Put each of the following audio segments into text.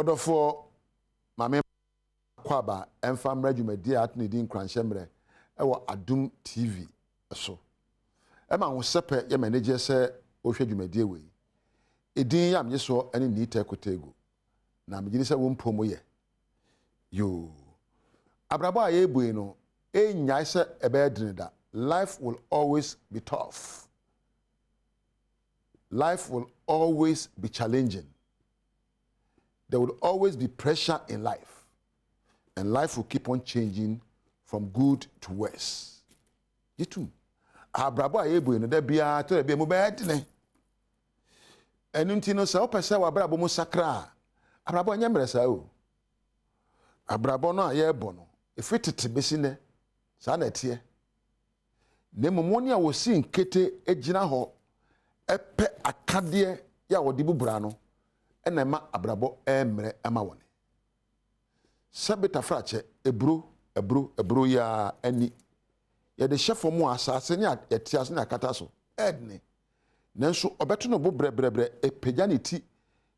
order for Mame Kwaba and Fam Regiment at Nidin Cranshemre, our Adom TV. So, Emma was separate your manager say, Osha Jumedia way. A din yam yes or any neat ecotego. Now, Majisa won't promo ye. You Abraba ye bueno, a nicer a bad dinner. Life will always be tough. Life will always be challenging. There will always be pressure in life. And life will keep on changing from good to worse. You too. Abrabo ayebu no da bia to be mo ba dine. Enu ntino sa opese wa abrabo mo sakra. Abrabo anya mresa o. Abrabo no ayebo no. Efitete besi ne. Sa na tie. Ne momoni a wosi nkete egina ho. Epe akade ya wodi bubura no. Ena ma abrabo emre ama woni. Sabita frache ebru ya ani. Ya de chef mu asase ne atiase ne akata so. Edne. Nanso obeto no bo brebre epagya ne ti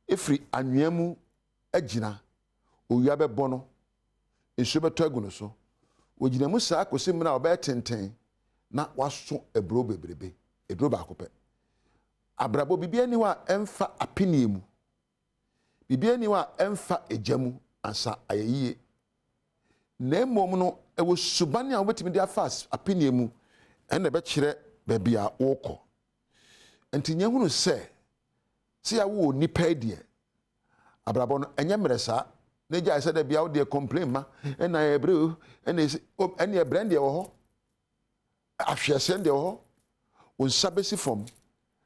efri anweamu agina. Owia bebo no. Enso beto agu no so. Ogina mu saa akosi mu na obetenten na waso ebro bebrebe. Edro ba akopɛ. Abrabo bibia ni wa emfa apiniemu. Bibia ni wa emfa ejamu ansa ayeye. Na emom no ewo subane a wobetimi dia fast apiniemu ene be kire bebia wokɔ. Enti nya hunu se ya wo nipa die. Abrabo no enye mresa na gya se da bia wo de complain ma ena ebre ene e brand de wo ho. Ahwese de wo ho. Won sabesi fom.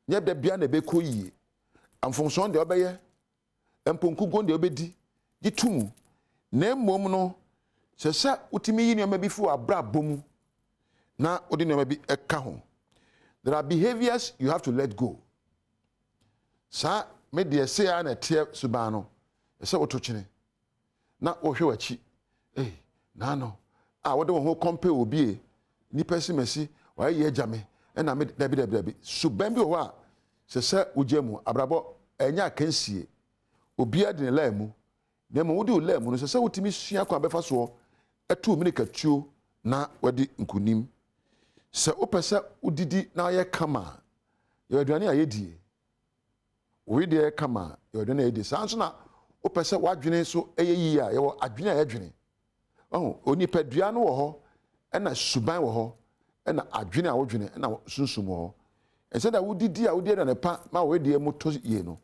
Nye da bia na be koyie. Amfonson de obeye. Emponku gon de obedi. Gitumu. Na emom no sesa utimi yi nneoma bi fu abra bomu na odi nneoma bi eka ho. There are behaviors you have to let go. Sa me de say na tie suban no ese otochene na ohwe wachi na no wode wo ho compare obi ni pesimesi wa ye agame na me dabi suban bi ho a sesa ugyamu abrabo enya kansie obi ade ne laamu na mo wode o laamu no sesa wotimi sua kwa befa so etu minikatuo na wadi nkunim se opese udidi na ye kama ye aduane ayedie we de kama ye aduane ayedie sanso na opese wadwene so eyeyi a ye wo adwene ayedwene onipa dua no wo ho na suban wo ho na adwene a wodwene na sunsum wo ho ense da wudidi a wodi na pa ma we de moto ye no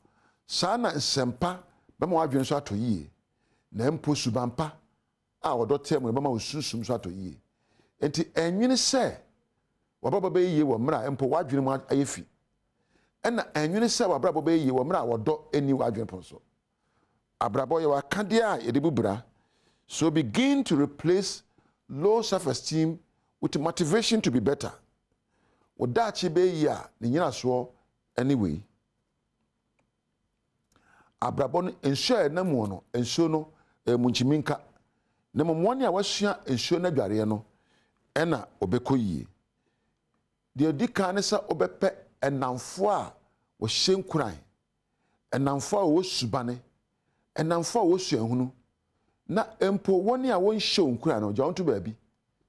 sa na nsempa be ma wadwene so ato yie na mpo suban pa a wodo tem be ma osunsum so atoyie enti enwene se wababa be yie wo mra empo wadwene mu ayefi ena enwene se wababa be yie wo mra wodo eni wadwene ponso abrabo ye wakade a yede bubura. So begin to replace low self-esteem with motivation to be better. Wodachi be yie ne nyina so anyway abrabo no enso na mu no enso no munchiminka na momwani a wasua ensuo na dware no ena obekoyie de odika ne sa obepe enamfo a wo hyenkuran enamfo a wo subane enamfo a wo suahunu na empo woni a won hye onkuran no gya onto baabi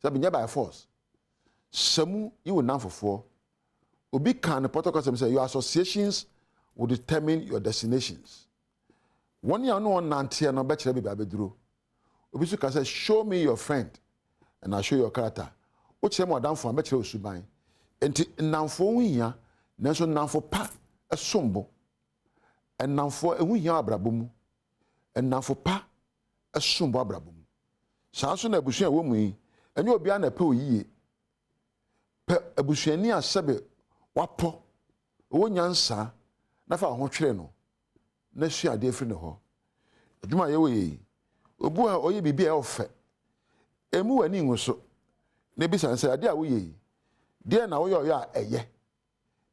sabi nya by force samu you namfofo obi kan protocol say your associations will determine your destinations woni a no nante no be kire bi abeduro obisu ka say show me your friend and I'll show you your character. What you more for better osuban. Enti namfo huhia nanso namfo pa esombo. En namfo ehuhia abrabo mu. En namfo pa esombo abrabo mu. Sanso na abusua wo mu yi. Enye obi a na pe oyie. Pe abusuani asebe wapo. Wo nyansa na fa ho twere no. Na sua de firi ne ho. Adwuma ye wo yi. Obu a oye bibia e ofe emu wani nguso ne bisa nse ade a wo ye de na wo yo a eye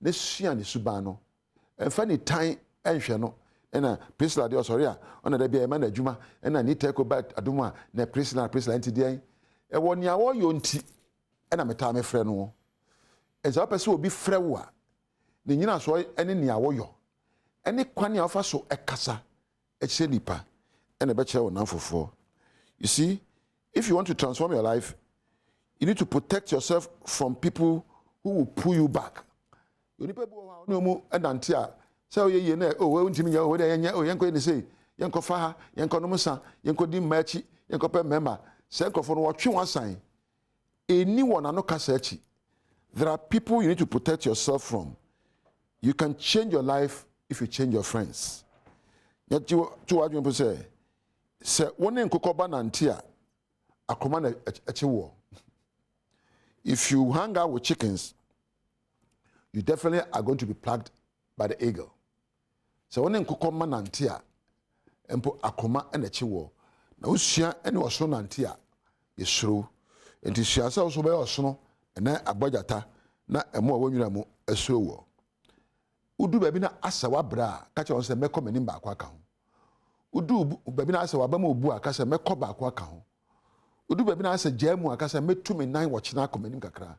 ne sua ne suban no emfa ni tan enhwe no na prisla de osori a ona da bia e ma na adwuma na ni take over Adom a na prisla enti de e wo nia wo yo nti na meta me frɛ no eza pese obi frɛ wo a ne nyina so ene nia wo yo ene kwane a ofa so ekasa e kye nipa and a better one for. You see, if you want to transform your life, you need to protect yourself from people who will pull you back. You need people who know and until so ye oh we want me oh yanko say yanko fa yanko no musa yanko di machi yanko pe member say yanko for no twe wan sign anyone ano kasa achi. There are people you need to protect yourself from. You can change your life if you change your friends. Yet you what you say one nkoko ba nantia akoma na achi wo. If you hang out with chickens, you definitely are going to be plucked by the eagle. So when nkoko ma nantia empo akoma na achi wo. Na usua ene oso nantia yesro. Enti siasa so be oso na abojata na emo wonwura mu esro wo. Udu baby na asa wabra ka che on se mekọ manim ba akwa ka ho. Udu baby na asa wabama obu aka se mekọ ba akwa ka ho. Udu baby na asa jamu aka se metu me nan wo chena akọ manim kakra.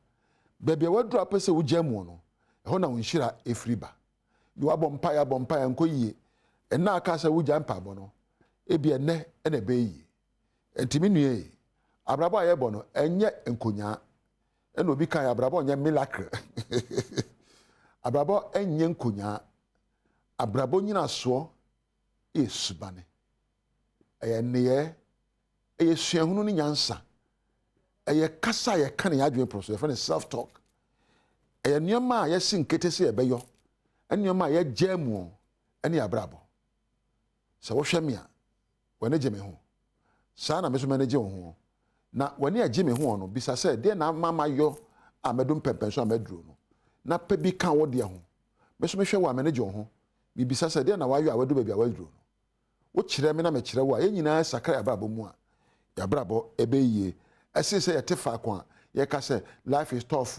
Baby wadru apese wo jamu no. Ho na wonhira efriba. Ni wabompa ya nko yie. Ena aka se wo jampa bo no. Ebi ene na be yie. Entimi nue abrabo aye bo no enye enkonya. Ena obi kan abrabo onye miracle. Abrabo enye nkonya. Abrabo nyina so esubane. Eye neye eye suahunu ni nyansa. Eye kasa ye kan ya adwen process for self talk. Eye nneoma ye sinkete se ebeyo. Nneoma ye jamu ene abrabo. Se wo hwe me a wone gye me ho. Sa na me so manage wo ho. Na wone agye me ho no bisa se de na mama yo amedum pempenso ameduro no. Na pe bi kan wo de ho. Me so me hwe wo manage wo ho. Bi bisa se de na wayo awadu ba bi awaduro no. Wo kire me na me kire wo a ye nyina sakra abrabo mu a. Ya abrabo ebe yie. Ese se ye tefa kwa ye ka se life is tough.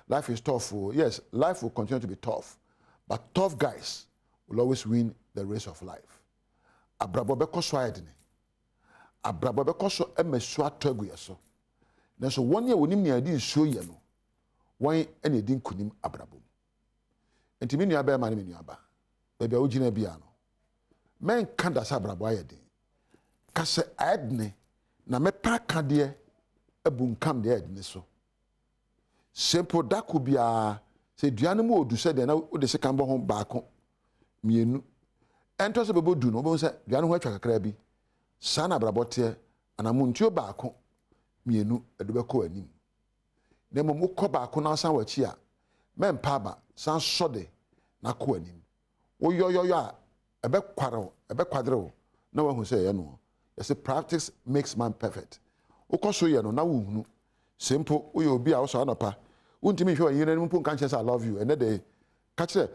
Life is tough. Yes, life will continue to be tough. But tough guys will always win the race of life. Abrabo be koso ayedene. Abrabo be koso emesu atogu yeso. Nanso won ye wonim ne adi nsuo ye no. Wan ene edi nkunim abrabo. Enti me nua ba ma ne me nua ba. Ba bia wo gina bia no. Men kanda sa abrabo ayedene. Ka se ayedene na me pa kade ebunkam de ayedene so. Simple da ku bia se duane mu odu se de na wo de se kan bo ho baako mienu. Ento se bebo du no bo se duane ho atwa kakra bi. Sana brabote anamu ntuo baako mienu edobeko anim. Na mo ko baako na san wachi a mempa ba san sode na ko anim. Wo yoyoyo a ebe kwadre na wahu se ye no. You say practice makes man perfect. Ukoso ye no na wo hunu. Simple we obi a wo so anopa. Untimi hwe yin anim pon kan say I love you and dey catch it.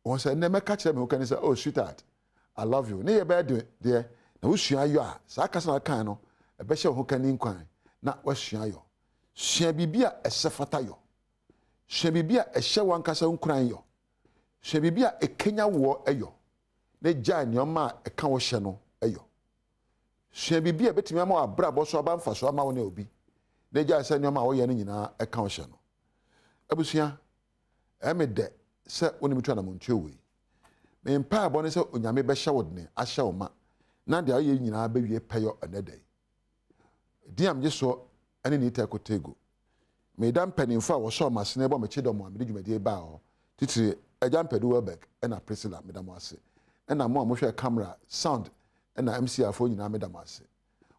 Won say na me catch me who can say oh sweetheart I love you. Ne ye be there na wosua yo a sa kasa na kan no ebe hye ho kan nkwan na wasua yo. Sua bibia esefata yo. Sua bibia ehye wan kasa nkran yo. Sua bibia ekenya wo eyo. Ne gya nyoma eka wo hye no eyo. Sua bibia betimi ama abrabo so aba mfa so ama wo na obi. Ne gya se nyoma wo ye no nyina eka wo hye no. Abusua emede se woni twa na montuo we. Me mpa abone se onyame be hye wo dene ahye wo ma. Na de aye nyina ba wie peyo anedai. Diam je so ane ni ta kotego. Me dam panimfo a wo so masene bo me chedom a me dwumade ba ho. Titire agam pedu Welbeck na Priscilla me dam ase. Na mo a mo hwe camera sound na MC afo nyina me dam ase.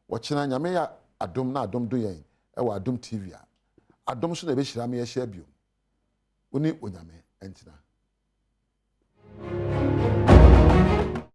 Wo chena nyame ya adom na adom do yen e wa adom TV a. Adom so na be hira me ye hia bio. Oni onyame entina.